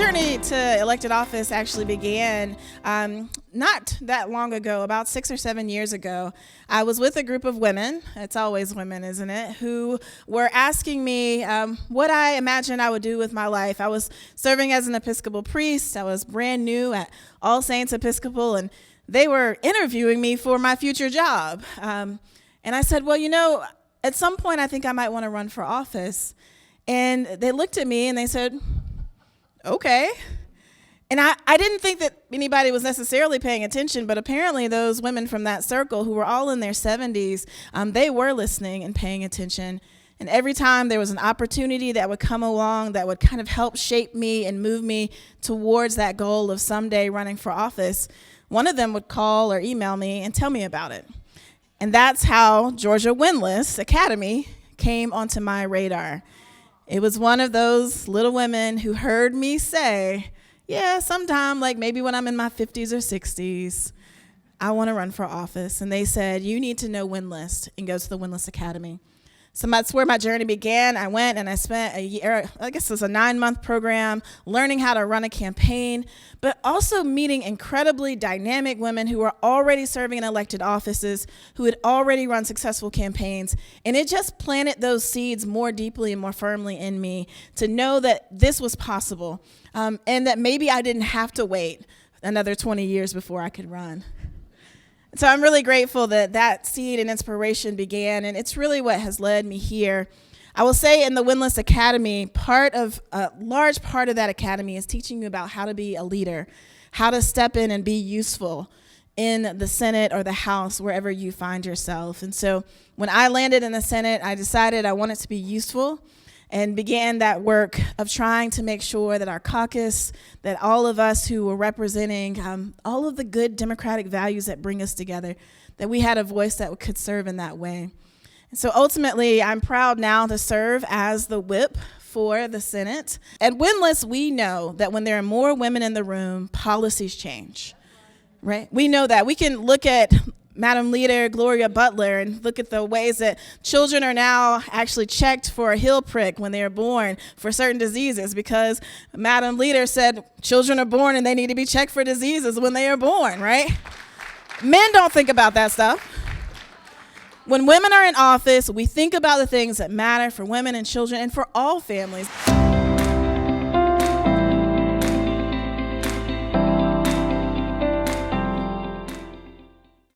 journey to elected office actually began not that long ago, about 6 or 7 years ago. I was with a group of women, it's always women, isn't it, who were asking me what I imagined I would do with my life. I was serving as an Episcopal priest. I was brand new at All Saints Episcopal, and they were interviewing me for my future job. And I said, well, at some point I think I might want to run for office. And they looked at me and they said, okay. And I didn't think that anybody was necessarily paying attention, but apparently those women from that circle who were all in their 70s, they were listening and paying attention. And every time there was an opportunity that would come along that would kind of help shape me and move me towards that goal of someday running for office, one of them would call or email me and tell me about it. And that's how Georgia Windlass Academy came onto my radar. It was one of those little women who heard me say, yeah, sometime, like maybe when I'm in my 50s or 60s, I want to run for office. And they said, you need to know Windlass and go to the Windlass Academy. So that's where my journey began. I went and I spent a year, I guess it was a 9-month program, learning how to run a campaign, but also meeting incredibly dynamic women who were already serving in elected offices, who had already run successful campaigns. And it just planted those seeds more deeply and more firmly in me to know that this was possible, and that maybe I didn't have to wait another 20 years before I could run. So I'm really grateful that that seed and inspiration began, and it's really what has led me here. I will say in the Windlass Academy, a large part of that academy is teaching you about how to be a leader, how to step in and be useful in the Senate or the House, wherever you find yourself. And so when I landed in the Senate, I decided I wanted to be useful and began that work of trying to make sure that our caucus, that all of us who were representing all of the good democratic values that bring us together, that we had a voice that could serve in that way. And so ultimately, I'm proud now to serve as the whip for the Senate. At Windlass, we know that when there are more women in the room, policies change, right? We know that. We can look at Madam Leader Gloria Butler and look at the ways that children are now actually checked for a heel prick when they are born for certain diseases, because Madam Leader said children are born and they need to be checked for diseases when they are born, right? Men don't think about that stuff. When women are in office, we think about the things that matter for women and children and for all families.